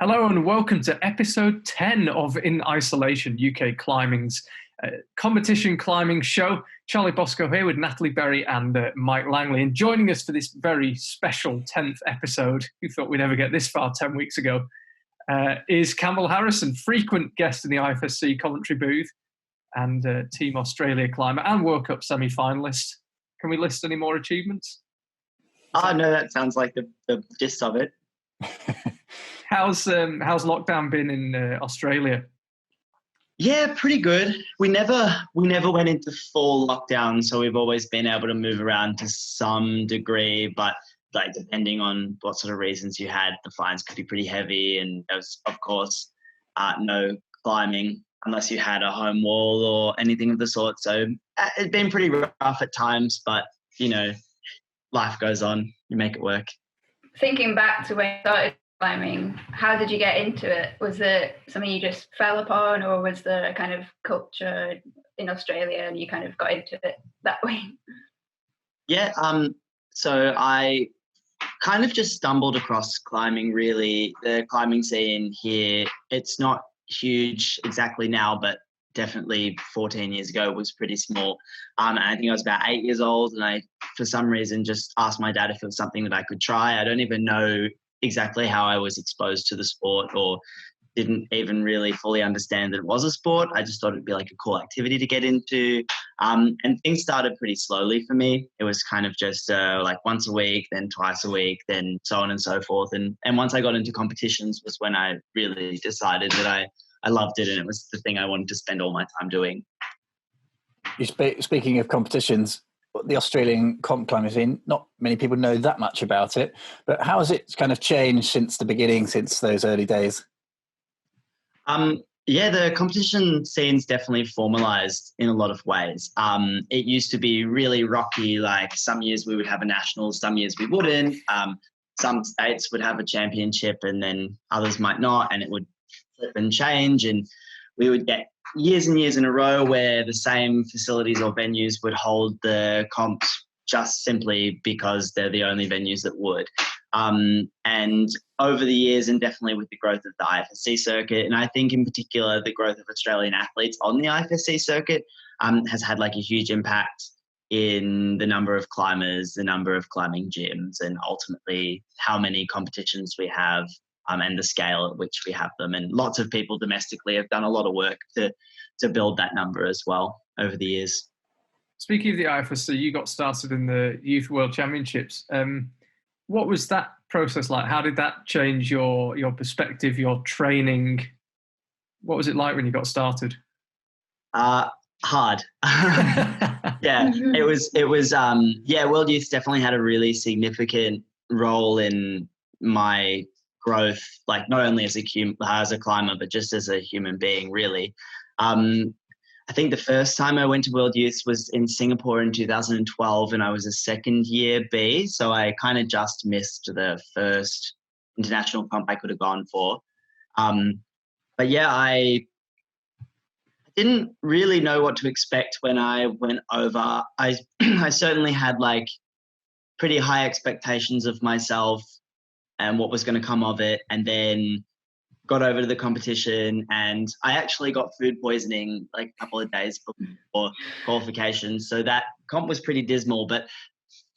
Hello and welcome to episode 10 of In Isolation, UK Climbing's competition climbing show. Charlie Bosco here with Natalie Berry and Mike Langley. And joining us for this very special 10th episode, who thought we'd ever get this far 10 weeks ago, is Campbell Harrison, frequent guest in the IFSC commentary booth and Team Australia climber and World Cup semi-finalist. Can we list any more achievements? Oh, no, that sounds like the gist of it. How's lockdown been in Australia? Yeah, pretty good. We never went into full lockdown, so we've always been able to move around to some degree, but like depending on what sort of reasons you had, the fines could be pretty heavy, and there was, of course, no climbing unless you had a home wall or anything of the sort. So it's been pretty rough at times, but you know, life goes on. You make it work. Thinking back to when you started climbing, how did you get into it? Was it something you just fell upon, or was there a kind of culture in Australia and you kind of got into it that way? Yeah, so I kind of just stumbled across climbing, really. The climbing scene here, it's not huge exactly now, but definitely 14 years ago was pretty small. And I think I was about 8 years old, and I, for some reason, just asked my dad if it was something that I could try. I don't even know exactly how I was exposed to the sport, or didn't even really fully understand that it was a sport. I just thought it'd be like a cool activity to get into. And things started pretty slowly for me. It was kind of just like once a week, then twice a week, then so on and so forth. And once I got into competitions was when I really decided that I loved it, and it was the thing I wanted to spend all my time doing. Speaking of competitions, the Australian comp climbing scene, not many people know that much about it, but how has it kind of changed since the beginning, since those early days? Yeah, the competition scene's definitely formalised in a lot of ways. It used to be really rocky, like some years we would have a national, some years we wouldn't. Some states would have a championship and then others might not, and it would flip and change, and we would get years and years in a row where the same facilities or venues would hold the comps just simply because they're the only venues that would. And over the years, and definitely with the growth of the IFSC circuit, and I think in particular the growth of Australian athletes on the IFSC circuit, has had like a huge impact in the number of climbers, the number of climbing gyms, and ultimately how many competitions we have. And the scale at which we have them. And lots of people domestically have done a lot of work to build that number as well over the years. Speaking of the IFSC, you got started in the Youth World Championships. What was that process like? How did that change your perspective, your training? What was it like when you got started? Hard. Yeah, it was. World Youth definitely had a really significant role in my growth, like not only as a climber, but just as a human being, really. I think the first time I went to World Youth was in Singapore in 2012, and I was a second year B, so I kind of just missed the first international comp I could have gone for. But yeah, I didn't really know what to expect when I went over. I certainly had like pretty high expectations of myself and what was going to come of it, and then got over to the competition, and I actually got food poisoning like a couple of days before qualifications. So that comp was pretty dismal, but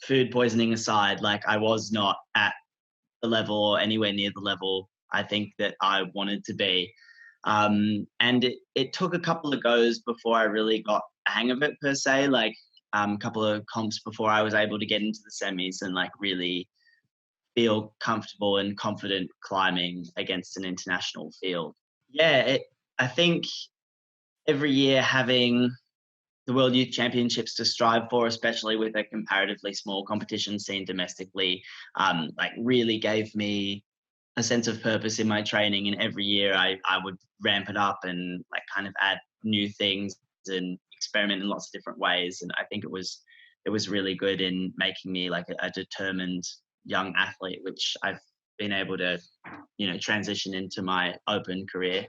food poisoning aside, like I was not at the level or anywhere near the level I think that I wanted to be. And it took a couple of goes before I really got a hang of it per se, like a couple of comps before I was able to get into the semis and like really feel comfortable and confident climbing against an international field. Yeah, I think every year having the World Youth Championships to strive for, especially with a comparatively small competition scene domestically, like really gave me a sense of purpose in my training. And every year I would ramp it up and like kind of add new things and experiment in lots of different ways. And I think it was really good in making me like a determined young athlete, which I've been able to, transition into my open career.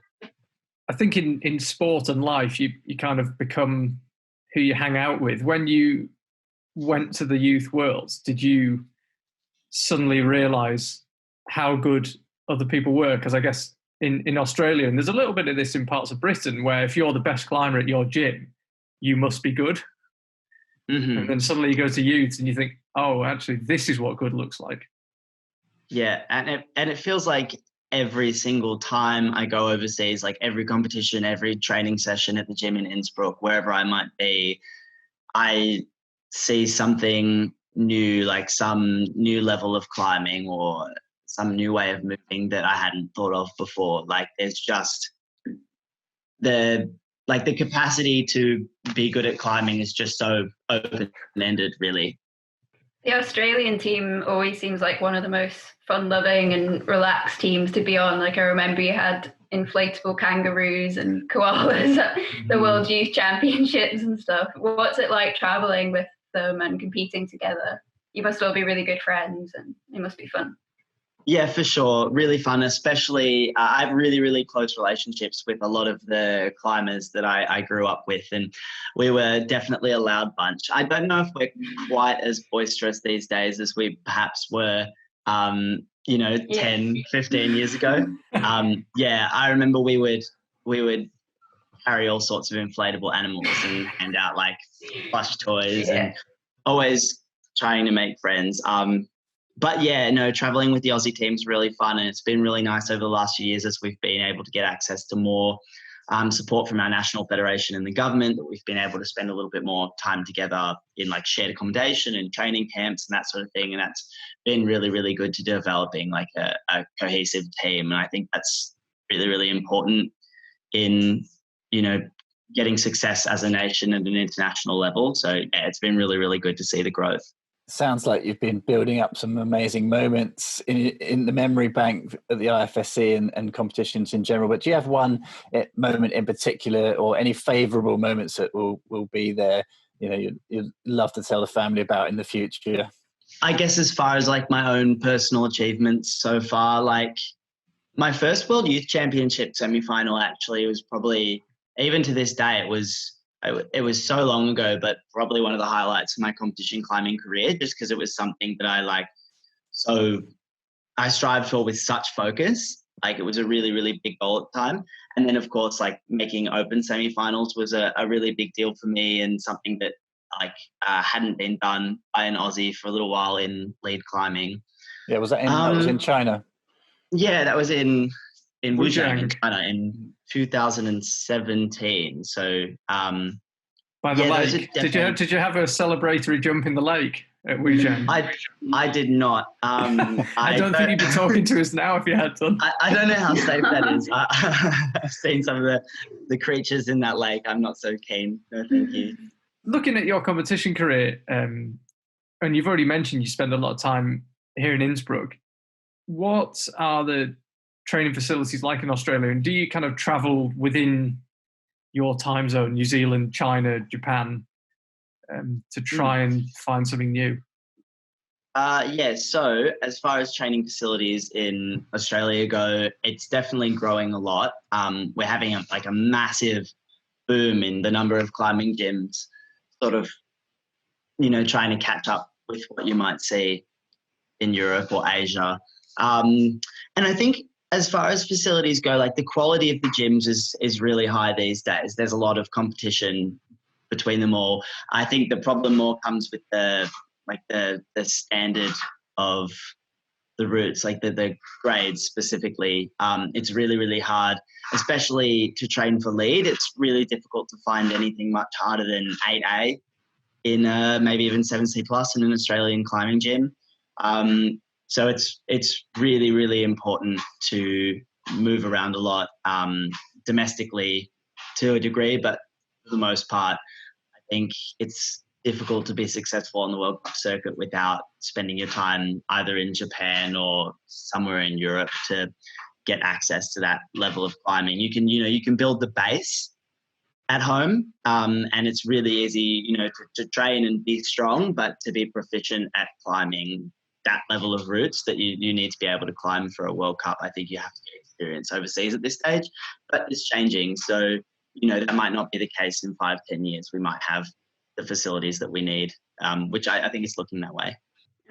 I think in sport and life, you kind of become who you hang out with. When you went to the Youth Worlds, did you suddenly realise how good other people were, because I guess in Australia, and there's a little bit of this in parts of Britain, where if you're the best climber at your gym, you must be good. Mm-hmm. And then suddenly you go to youths and you think, oh, actually, this is what good looks like. Yeah, and it feels like every single time I go overseas, like every competition, every training session at the gym in Innsbruck, wherever I might be, I see something new, like some new level of climbing or some new way of moving that I hadn't thought of before. Like there's just the capacity to be good at climbing is just so open-ended, really. The Australian team always seems like one of the most fun-loving and relaxed teams to be on. Like I remember you had inflatable kangaroos and koalas at the World Youth Championships and stuff. What's it like traveling with them and competing together? You must all be really good friends and it must be fun. Yeah, for sure. Really fun, especially I have really, really close relationships with a lot of the climbers that I grew up with, and we were definitely a loud bunch. I don't know if we're quite as boisterous these days as we perhaps were, 10, 15 years ago. I remember we would carry all sorts of inflatable animals and hand out like plush toys and always trying to make friends. But yeah, no, traveling with the Aussie team is really fun, and it's been really nice over the last few years as we've been able to get access to more support from our national federation and the government, that we've been able to spend a little bit more time together in like shared accommodation and training camps and that sort of thing. And that's been really, really good to developing like a cohesive team. And I think that's really, really important in, getting success as a nation at an international level. So yeah, it's been really, really good to see the growth. Sounds like you've been building up some amazing moments in the memory bank at the IFSC and competitions in general. But do you have one moment in particular, or any favourable moments that will be there? You'd love to tell the family about in the future. I guess as far as like my own personal achievements so far, like my first World Youth Championship semi-final actually was probably, even to this day, it was so long ago, but probably one of the highlights of my competition climbing career, just because it was something that I strived for with such focus. Like it was a really, really big goal at the time. And then of course, like making open semi-finals was a really big deal for me, and something that hadn't been done by an Aussie for a little while in lead climbing. Yeah, that was in China? Yeah, that was in Wujiang in China in 2017. So by the lake. Did you have a celebratory jump in the lake at Wujiang? I did not. I don't think you'd be talking to us now if you had done. I don't know how safe that is. I've seen some of the creatures in that lake. I'm not so keen. No, thank you. Looking at your competition career, and you've already mentioned you spend a lot of time here in Innsbruck. What are the training facilities like in Australia, and do you kind of travel within your time zone, New Zealand, China, Japan, to try and find something new? So as far as training facilities in Australia go, it's definitely growing a lot. We're having a massive boom in the number of climbing gyms, sort of, trying to catch up with what you might see in Europe or Asia. And I think as far as facilities go, like the quality of the gyms is really high these days. There's a lot of competition between them all. I think the problem more comes with the standard of the routes, like the grades specifically. It's really, really hard, especially to train for lead. It's really difficult to find anything much harder than 8A in maybe even 7C plus in an Australian climbing gym. So it's really, really important to move around a lot domestically to a degree, but for the most part, I think it's difficult to be successful on the World Cup circuit without spending your time either in Japan or somewhere in Europe to get access to that level of climbing. You can build the base at home, and it's really easy, to train and be strong, but to be proficient at climbing that level of routes that you need to be able to climb for a World Cup, I think you have to get experience overseas at this stage, but it's changing. So, that might not be the case in 5-10 years. We might have the facilities that we need, which I think is looking that way.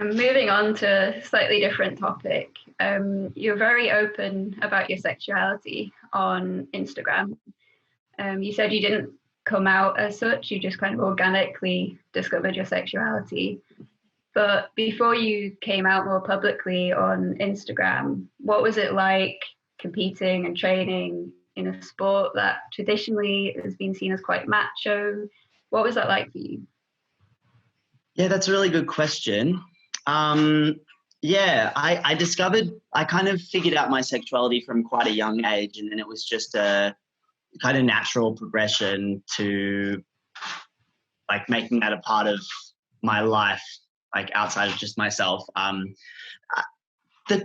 And moving on to a slightly different topic, you're very open about your sexuality on Instagram. You said you didn't come out as such, you just kind of organically discovered your sexuality. But before you came out more publicly on Instagram, what was it like competing and training in a sport that traditionally has been seen as quite macho? What was that like for you? Yeah, that's a really good question. I kind of figured out my sexuality from quite a young age, and then it was just a kind of natural progression to like making that a part of my life, like outside of just myself.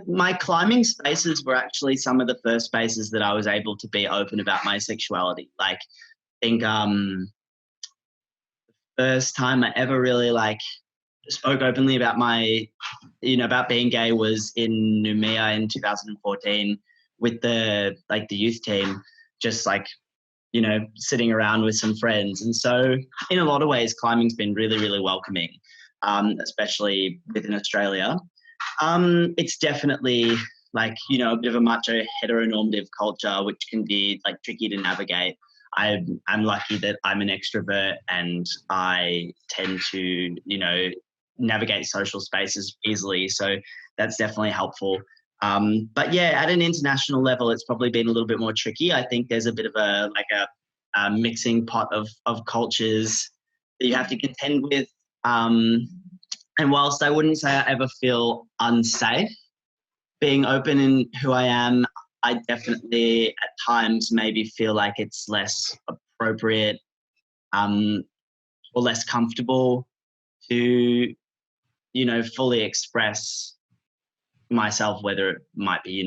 My climbing spaces were actually some of the first spaces that I was able to be open about my sexuality. Like, I think the first time I ever really like spoke openly about about being gay was in Noumea in 2014 with the youth team, just sitting around with some friends. And so in a lot of ways, climbing's been really, really welcoming, especially within Australia. It's definitely a bit of a macho heteronormative culture, which can be tricky to navigate. I'm lucky that I'm an extrovert and I tend to, navigate social spaces easily. So that's definitely helpful. But yeah, at an international level, it's probably been a little bit more tricky. I think there's a bit of a mixing pot of cultures that you have to contend with. And whilst I wouldn't say I ever feel unsafe being open in who I am, I definitely at times maybe feel like it's less appropriate or less comfortable to, fully express myself, whether it might be,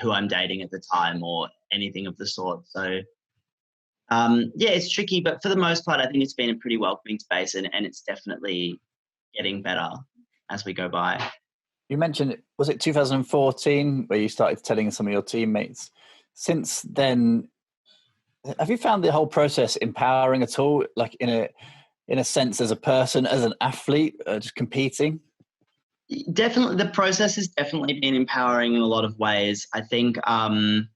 who I'm dating at the time or anything of the sort. So, it's tricky, but for the most part, I think it's been a pretty welcoming space and it's definitely getting better as we go by. You mentioned, was it 2014 where you started telling some of your teammates? Since then, have you found the whole process empowering at all? Like in a sense, as a person, as an athlete, just competing? Definitely, the process has definitely been empowering in a lot of ways. I think I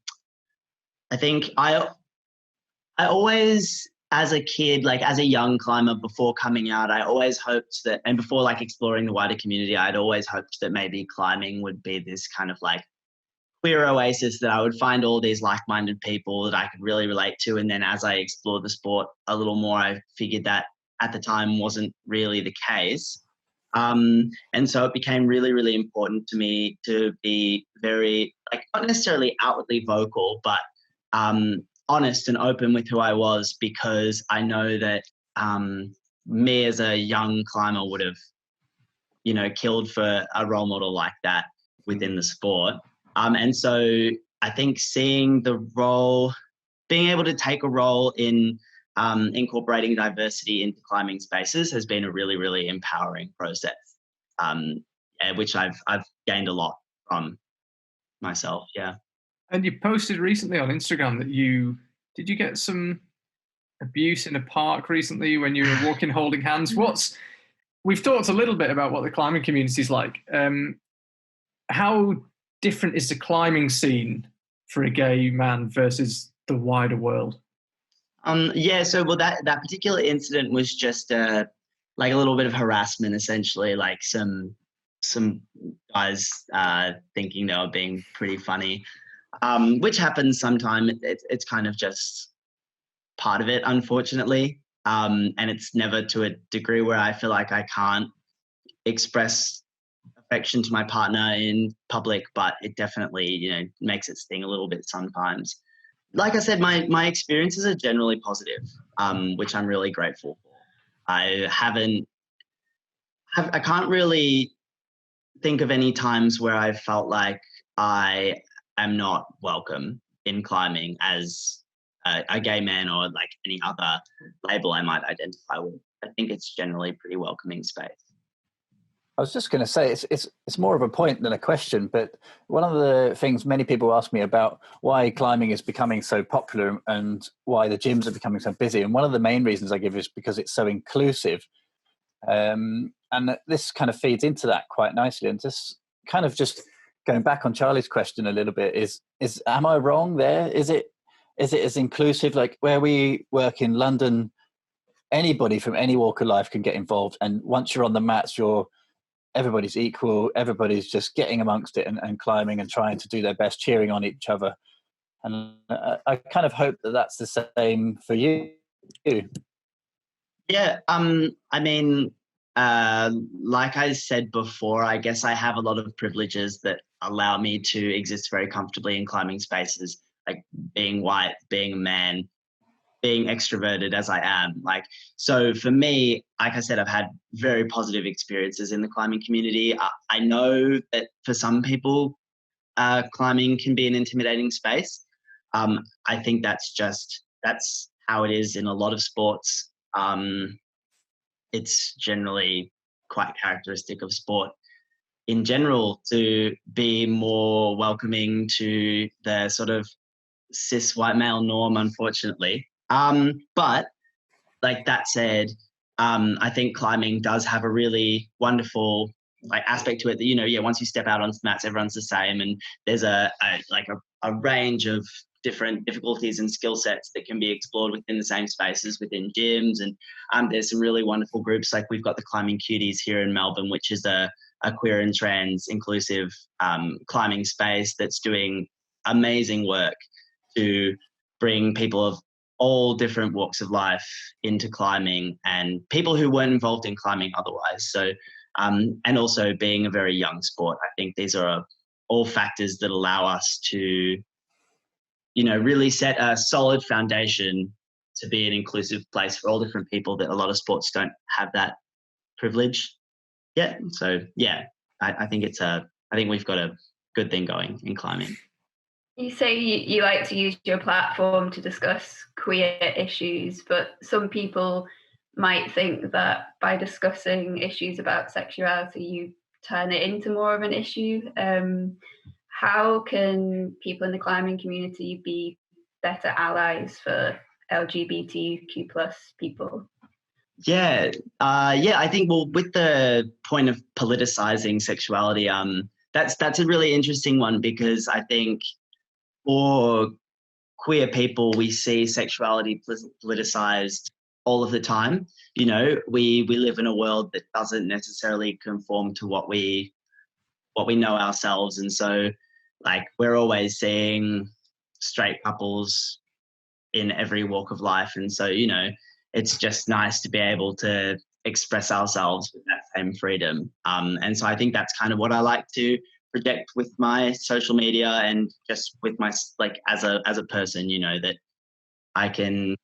always, as a kid, as a young climber before coming out, I always hoped that, and before exploring the wider community, I'd always hoped that maybe climbing would be this kind of queer oasis, that I would find all these like-minded people that I could really relate to. And then as I explored the sport a little more, I figured that at the time wasn't really the case. And so it became really, really important to me to be very, not necessarily outwardly vocal, but honest and open with who I was, because I know that me as a young climber would have, killed for a role model like that within the sport. And so I think seeing the role, being able to take a role in incorporating diversity into climbing spaces has been a really, really empowering process, which I've gained a lot from myself. Yeah. And you posted recently on Instagram that did you get some abuse in a park recently when you were walking holding hands? We've talked a little bit about what the climbing community is like. How different is the climbing scene for a gay man versus the wider world? That particular incident was just a little bit of harassment, essentially, some guys thinking they were being pretty funny, which happens sometimes. It's kind of just part of it, unfortunately, and it's never to a degree where I feel like I can't express affection to my partner in public, but it definitely, makes it sting a little bit sometimes. Like I said, my experiences are generally positive, which I'm really grateful for. I can't really think of any times where I felt like I am not welcome in climbing as a gay man or any other label I might identify with. I think it's generally a pretty welcoming space. I was just going to say, it's more of a point than a question, but one of the things many people ask me about why climbing is becoming so popular and why the gyms are becoming so busy, and one of the main reasons I give is because it's so inclusive. And this kind of feeds into that quite nicely. And just going back on Charlie's question a little bit, is am I wrong there? Is it as inclusive? Like where we work in London, anybody from any walk of life can get involved, and once you're on the mats, everybody's equal. Everybody's just getting amongst it and climbing and trying to do their best, cheering on each other. And I kind of hope that that's the same for you. Yeah, I mean, like I said before, I guess I have a lot of privileges that allow me to exist very comfortably in climbing spaces, like being white, being a man, being extroverted as I am. Like, so for me, like I said, I've had very positive experiences in the climbing community. I know that for some people, climbing can be an intimidating space. I think that's how it is in a lot of sports. It's generally quite characteristic of sport in general to be more welcoming to the sort of cis white male norm, unfortunately. But like that said, I think climbing does have a really wonderful like aspect to it that, once you step out onto the mats, everyone's the same. And there's a range of different difficulties and skill sets that can be explored within the same spaces within gyms. And there's some really wonderful groups. Like we've got the Climbing Cuties here in Melbourne, which is a queer and trans inclusive climbing space that's doing amazing work to bring people of all different walks of life into climbing and people who weren't involved in climbing otherwise. So, and also being a very young sport. I think these are all factors that allow us to really set a solid foundation to be an inclusive place for all different people that a lot of sports don't have that privilege yet. So yeah, I think I think we've got a good thing going in climbing. You say you like to use your platform to discuss queer issues, but some people might think that by discussing issues about sexuality, you turn it into more of an issue. How can people in the climbing community be better allies for LGBTQ plus people? Yeah, I think, well, with the point of politicizing sexuality, that's a really interesting one, because I think for queer people, we see sexuality politicized all of the time. We live in a world that doesn't necessarily conform to what we know ourselves, and so like we're always seeing straight couples in every walk of life, and so it's just nice to be able to express ourselves with that same freedom. And so I think that's kind of what I like to project with my social media and just with my as a person, that I can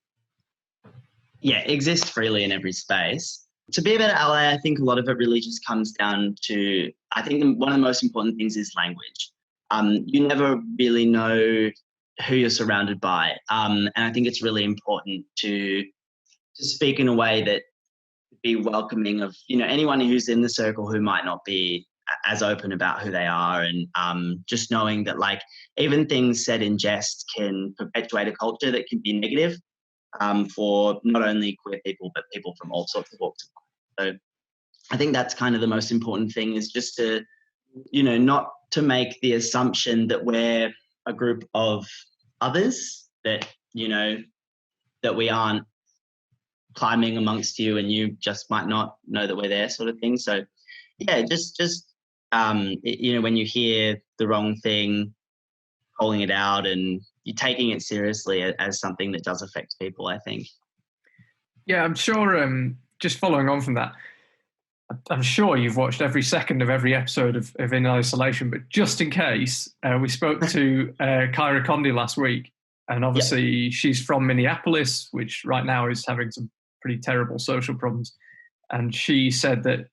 exist freely in every space. To be a better ally, I think a lot of it really just comes down to, I think one of the most important things is language. You never really know who you're surrounded by. And I think it's really important to speak in a way that be welcoming of, anyone who's in the circle who might not be as open about who they are. And just knowing that even things said in jest can perpetuate a culture that can be negative for not only queer people, but people from all sorts of walks of life. So I think that's kind of the most important thing, is just to, not to make the assumption that we're a group of others, that, that we aren't climbing amongst you and you just might not know that we're there, sort of thing. So yeah, just when you hear the wrong thing, calling it out and you're taking it seriously as something that does affect people, I think. Yeah, I'm sure, just following on from that, I'm sure you've watched every second of every episode of In Isolation, but just in case, we spoke to Kyra Condie last week, and obviously she's from Minneapolis, which right now is having some pretty terrible social problems. And she said that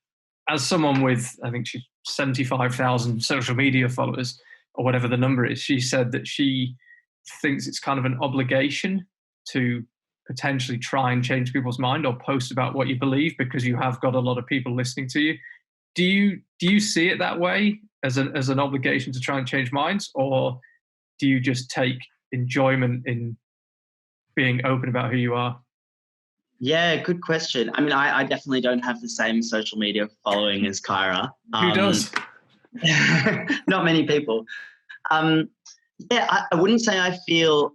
as someone with, I think she's 75,000 social media followers, or whatever the number is, she said that she thinks it's kind of an obligation to potentially try and change people's mind or post about what you believe, because you have got a lot of people listening to you. Do you see it that way, as an obligation to try and change minds, or do you just take enjoyment in being open about who you are? Yeah, good question. I mean, I definitely don't have the same social media following as Kyra. Who does? Not many people. Yeah, I wouldn't say I feel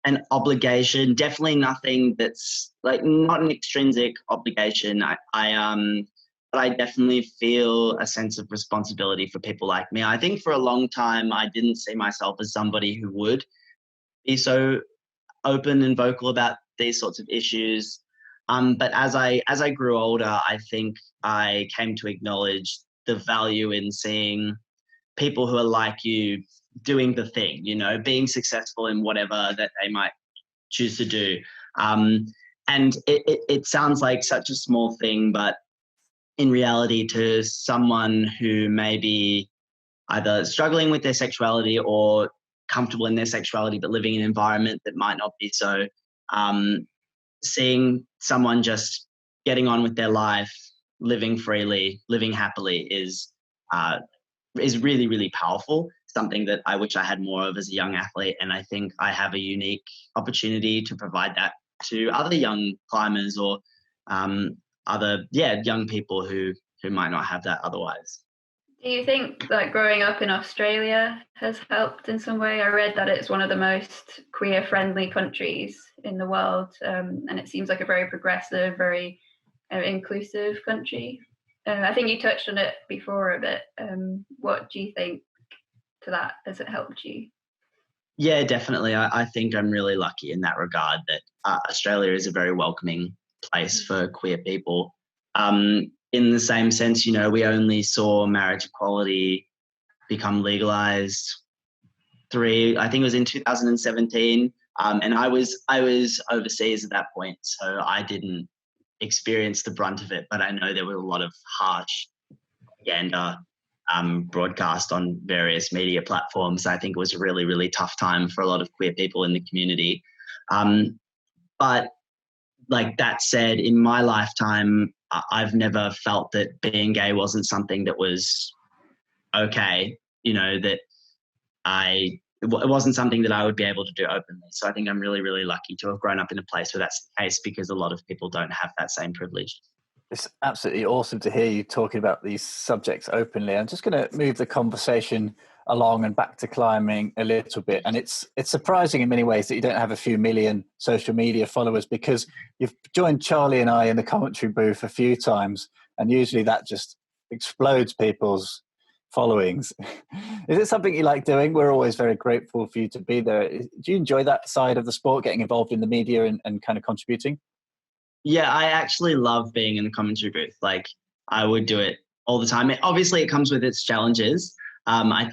an obligation. Definitely nothing that's like not an extrinsic obligation. But I definitely feel a sense of responsibility for people like me. I think for a long time I didn't see myself as somebody who would be so open and vocal about these sorts of issues. But as I grew older, I think I came to acknowledge the value in seeing people who are like you doing the thing, you know, being successful in whatever that they might choose to do. And it sounds like such a small thing, but in reality, to someone who may be either struggling with their sexuality or comfortable in their sexuality, but living in an environment that might not be so, seeing someone just getting on with their life, living freely, living happily is really, really powerful. Something that I wish I had more of as a young athlete. And I think I have a unique opportunity to provide that to other young climbers or other young people who might not have that otherwise. Do you think like growing up in Australia has helped in some way? I read that it's one of the most queer-friendly countries in the world, and it seems like a very progressive, very inclusive country. I think you touched on it before a bit. What do you think to that? Has it helped you? Yeah, definitely. I think I'm really lucky in that regard that Australia is a very welcoming place for queer people. In the same sense, you know, we only saw marriage equality become legalized I think it was in 2017. And I was overseas at that point, so I didn't experience the brunt of it, but I know there was a lot of harsh propaganda broadcast on various media platforms. I think it was a really, really tough time for a lot of queer people in the community. But like that said, in my lifetime, I've never felt that being gay wasn't something that was okay, you know, that it wasn't something that I would be able to do openly. So I think I'm really, really lucky to have grown up in a place where that's the case, because a lot of people don't have that same privilege. It's absolutely awesome to hear you talking about these subjects openly. I'm just going to move the conversation along and back to climbing a little bit. And it's surprising in many ways that you don't have a few million social media followers, because you've joined Charlie and I in the commentary booth a few times, and usually that just explodes people's followings. Is it something you like doing? We're always very grateful for you to be there. Do you enjoy that side of the sport, getting involved in the media and kind of contributing? Yeah, I actually love being in the commentary booth. Like, I would do it all the time. Obviously, it comes with its challenges. I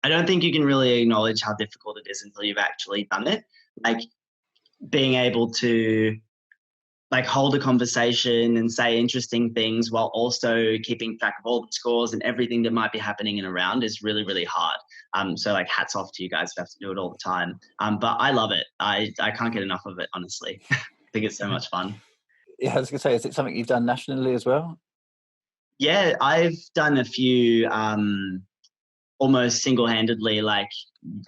don't think you can really acknowledge how difficult it is until you've actually done it. Like, being able to like hold a conversation and say interesting things while also keeping track of all the scores and everything that might be happening and around is really, really hard. So like hats off to you guys who have to do it all the time. But I love it. I can't get enough of it, honestly. I think it's so much fun. Yeah, I was going to say, is it something you've done nationally as well? Yeah, I've done a few almost single-handedly, like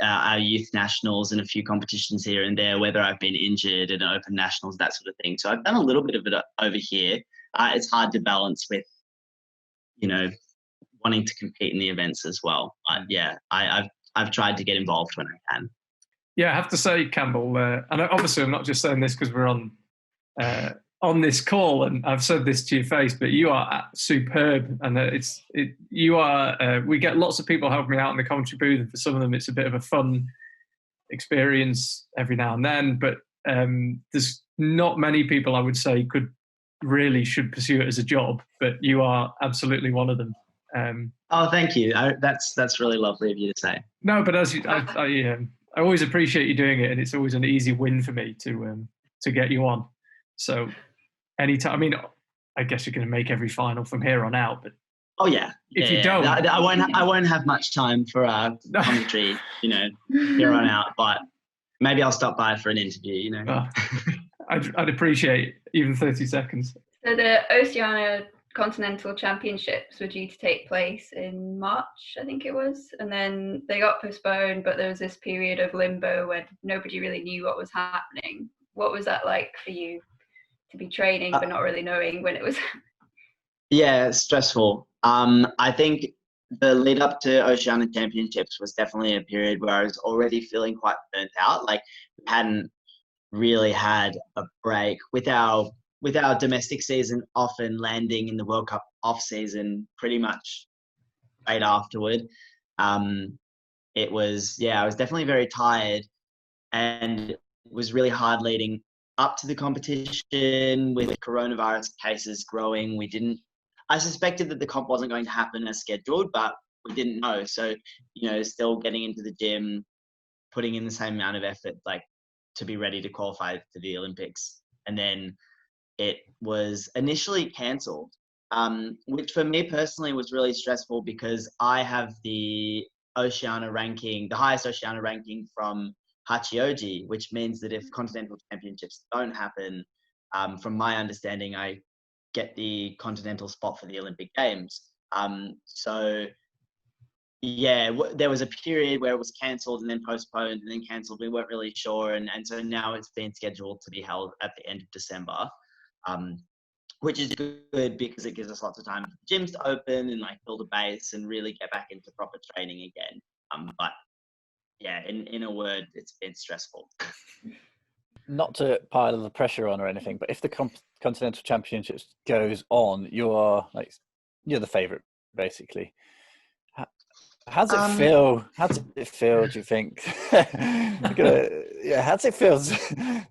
our youth nationals and a few competitions here and there, whether I've been injured and open nationals, that sort of thing. So I've done a little bit of it over here. It's hard to balance with, you know, wanting to compete in the events as well. But yeah, I've tried to get involved when I can. Yeah, I have to say, Campbell, and obviously I'm not just saying this because we're on this call, and I've said this to your face, but you are superb, and we get lots of people helping me out in the commentary booth, and for some of them it's a bit of a fun experience every now and then, but there's not many people I would say should pursue it as a job, but you are absolutely one of them. Oh, thank you. That's really lovely of you to say. No, but I always appreciate you doing it, and it's always an easy win for me to get you on. So anytime, I mean, I guess you're going to make every final from here on out, but oh yeah, if you don't, I won't have much time for commentary, you know, here on out. But maybe I'll stop by for an interview, you know. I'd appreciate even 30 seconds. So the Oceania Continental Championships were due to take place in March, I think it was, and then they got postponed. But there was this period of limbo where nobody really knew what was happening. What was that like for you? to be training but not really knowing when it was? Yeah, stressful. I think the lead up to Oceania Championships was definitely a period where I was already feeling quite burnt out. Like, we hadn't really had a break with our domestic season often landing in the World Cup off season pretty much right afterward. It was, I was definitely very tired, and it was really hard leading up to the competition with coronavirus cases growing. I suspected that the comp wasn't going to happen as scheduled, but we didn't know. So, still getting into the gym, putting in the same amount of effort, like, to be ready to qualify for the Olympics. And then it was initially cancelled, which for me personally was really stressful because I have the highest Oceania ranking from Hachioji, which means that if continental championships don't happen, from my understanding, I get the continental spot for the Olympic Games. There was a period where it was cancelled and then postponed and then cancelled. We weren't really sure. And so now it's been scheduled to be held at the end of December, which is good because it gives us lots of time for gyms to open and, like, build a base and really get back into proper training again. But yeah, in a word, it's been stressful. Not to pile the pressure on or anything, but if the Continental Championships goes on, you're the favourite, basically. How does it feel? How does it feel, do you think? How does it feel?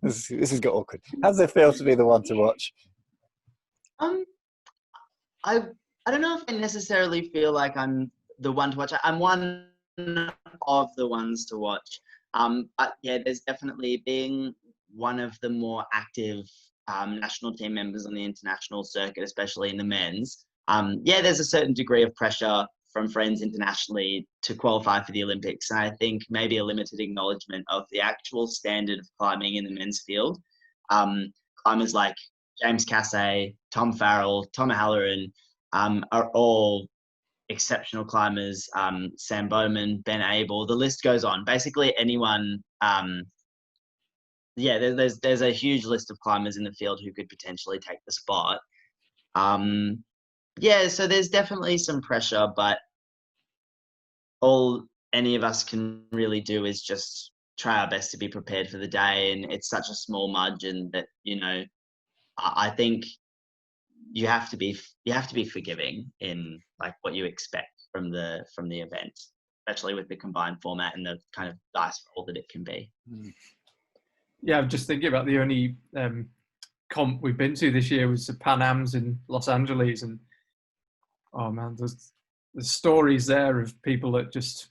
This has got awkward. How does it feel to be the one to watch? I don't know if I necessarily feel like I'm the one to watch. I'm one of the ones to watch. But yeah, there's definitely being one of the more active national team members on the international circuit, especially in the men's. There's a certain degree of pressure from friends internationally to qualify for the Olympics. And I think maybe a limited acknowledgement of the actual standard of climbing in the men's field. Climbers like James Cassay, Tom Farrell, Tom Halloran are all exceptional climbers. Sam Bowman, Ben Abel, the list goes on. Basically anyone, there's a huge list of climbers in the field who could potentially take the spot. So there's definitely some pressure, but all any of us can really do is just try our best to be prepared for the day. And it's such a small margin that, I think you have to be forgiving in, like, what you expect from the event, especially with the combined format and the kind of dice roll that it can be. Yeah, I'm just thinking about the only comp we've been to this year was the Pan Ams in Los Angeles, and oh man, there's stories there of people that just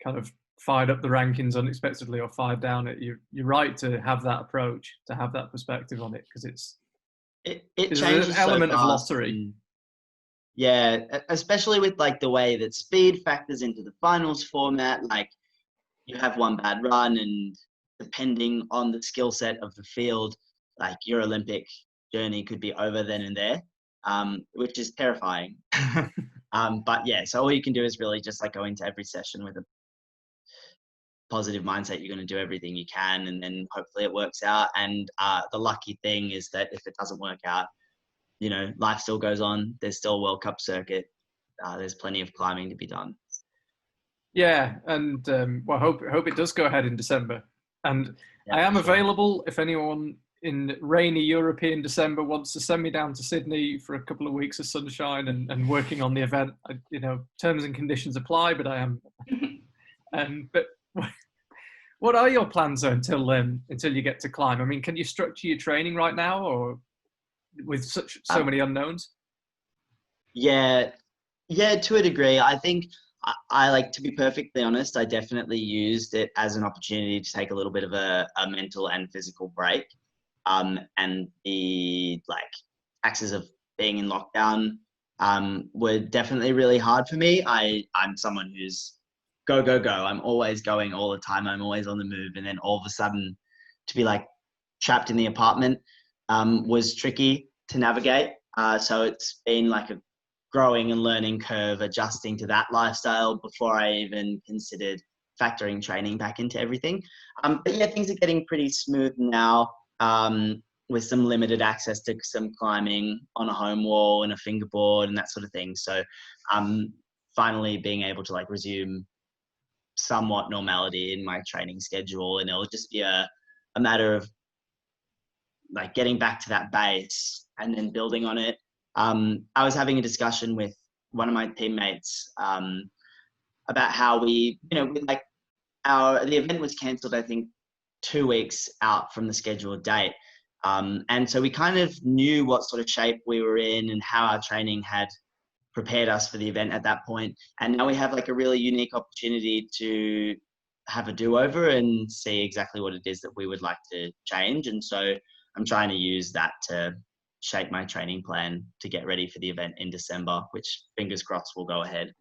kind of fired up the rankings unexpectedly or fired down it. You're right to have that approach, to have that perspective on it, because it's changes an element so of lottery. Especially with, like, the way that speed factors into the finals format. Like, you have one bad run, and depending on the skill set of the field, like, your Olympic journey could be over then and there, which is terrifying. But yeah, so all you can do is really just, like, go into every session with a positive mindset. You're going to do everything you can, and then hopefully it works out. And the lucky thing is that if it doesn't work out, life still goes on. There's still a World Cup circuit. There's plenty of climbing to be done. Yeah, and hope it does go ahead in December. And I am available if anyone in rainy European December wants to send me down to Sydney for a couple of weeks of sunshine and working on the event. Terms and conditions apply, but I am. But what are your plans until you get to climb? I mean, can you structure your training right now, or with so many unknowns? Yeah, to a degree. I think I like, to be perfectly honest, I definitely used it as an opportunity to take a little bit of a mental and physical break. And the, like, taxes of being in lockdown were definitely really hard for me. I'm someone who's go. I'm always going all the time. I'm always on the move. And then all of a sudden to be, like, trapped in the apartment was tricky to navigate. So it's been like a growing and learning curve, adjusting to that lifestyle before I even considered factoring training back into everything. But yeah, things are getting pretty smooth now. with some limited access to some climbing on a home wall and a fingerboard and that sort of thing. So finally being able to like resume somewhat normality in my training schedule, and it'll just be a matter of like getting back to that base and then building on it. I was having a discussion with one of my teammates about how the event was cancelled, I think 2 weeks out from the scheduled date. And so we kind of knew what sort of shape we were in and how our training had prepared us for the event at that point. And now we have like a really unique opportunity to have a do-over and see exactly what it is that we would like to change. And so I'm trying to use that to shape my training plan to get ready for the event in December, which fingers crossed will go ahead.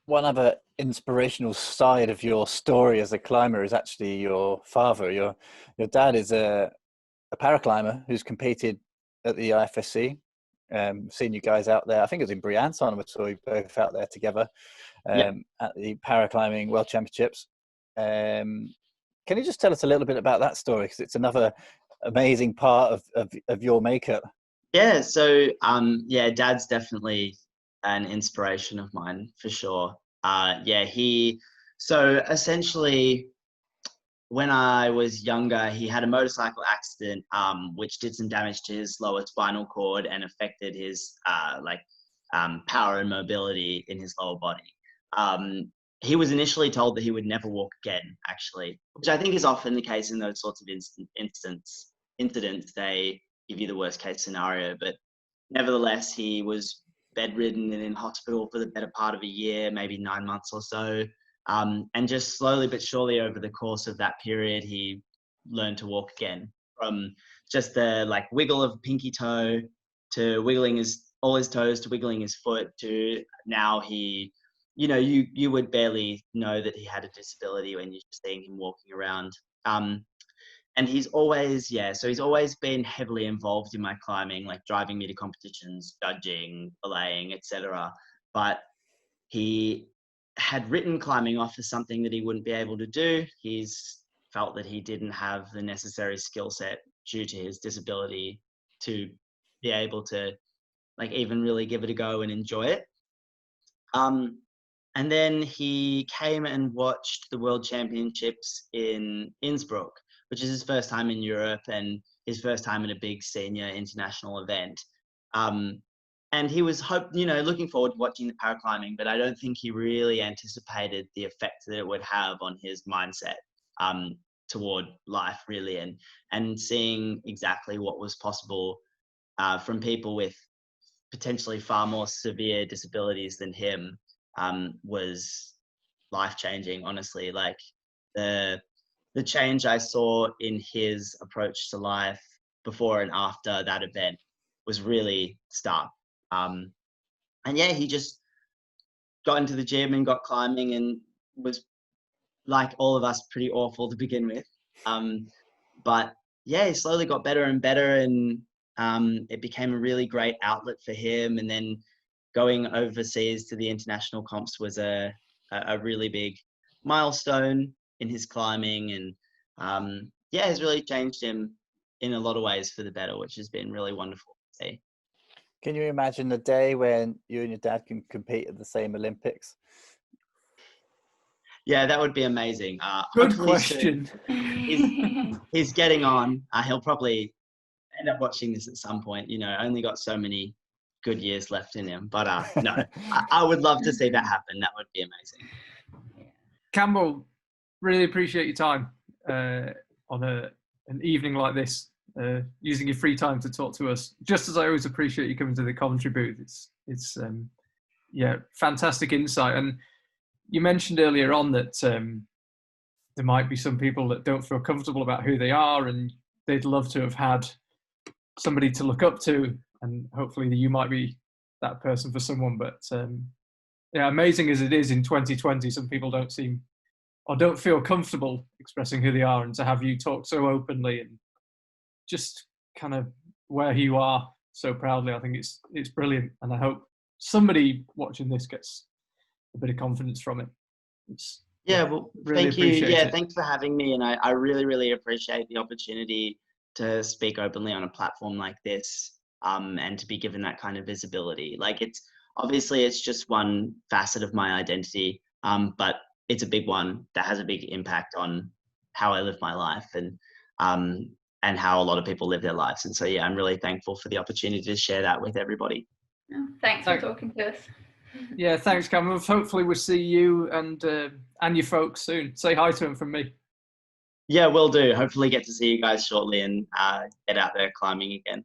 One other inspirational side of your story as a climber is actually your father. Your dad is a paraclimber who's competed at the IFSC. Seen you guys out there. I think it was in Briançon. We saw you both out there together at the paraclimbing World Championships. Can you just tell us a little bit about that story? Because it's another amazing part of your makeup. Yeah. So Dad's definitely an inspiration of mine for sure. So essentially when I was younger, he had a motorcycle accident, which did some damage to his lower spinal cord and affected his power and mobility in his lower body. He was initially told that he would never walk again, actually, which I think is often the case in those sorts of incidents. They give you the worst case scenario, but nevertheless, he was bedridden and in hospital for the better part of a year, maybe 9 months or so. And just slowly but surely over the course of that period, he learned to walk again, from just the like wiggle of pinky toe to wiggling all his toes to wiggling his foot to now he, you would barely know that he had a disability when you're just seeing him walking around. And he's always been heavily involved in my climbing, like driving me to competitions, judging, belaying, etc. But he had written climbing off as something that he wouldn't be able to do. He's felt that he didn't have the necessary skill set due to his disability to be able to like even really give it a go and enjoy it. And then he came and watched the World Championships in Innsbruck, which is his first time in Europe and his first time in a big senior international event. And he was looking forward to watching the paraclimbing, but I don't think he really anticipated the effect that it would have on his mindset toward life, really, and seeing exactly what was possible from people with potentially far more severe disabilities than him was life-changing, honestly. Like the change I saw in his approach to life before and after that event was really stark. He just got into the gym and got climbing and was, like all of us, pretty awful to begin with. He slowly got better and better, and it became a really great outlet for him. And then going overseas to the international comps was a really big milestone in his climbing, and has really changed him in a lot of ways for the better, which has been really wonderful to see. Can you imagine the day when you and your dad can compete at the same Olympics? Yeah, that would be amazing. Good question. He's getting on. He'll probably end up watching this at some point. Only got so many good years left in him. But no, I would love to see that happen. That would be amazing. Campbell, really appreciate your time on an evening like this. Using your free time to talk to us, just as I always appreciate you coming to the commentary booth. It's fantastic insight. And you mentioned earlier on that there might be some people that don't feel comfortable about who they are, and they'd love to have had somebody to look up to, and hopefully you might be that person for someone. But amazing as it is in 2020, some people don't feel comfortable expressing who they are, and to have you talk so openly and just kind of where you are so proudly, I think it's brilliant, and I hope somebody watching this gets a bit of confidence from it. Really thank you. Thanks for having me, and I really, really appreciate the opportunity to speak openly on a platform like this, and to be given that kind of visibility. Like, it's obviously it's just one facet of my identity, but it's a big one that has a big impact on how I live my life, and how a lot of people live their lives. And so, yeah, I'm really thankful for the opportunity to share that with everybody. Thanks for talking to us. Yeah, thanks, Cameron. Hopefully we'll see you and your folks soon. Say hi to them from me. Yeah, will do. Hopefully get to see you guys shortly and get out there climbing again.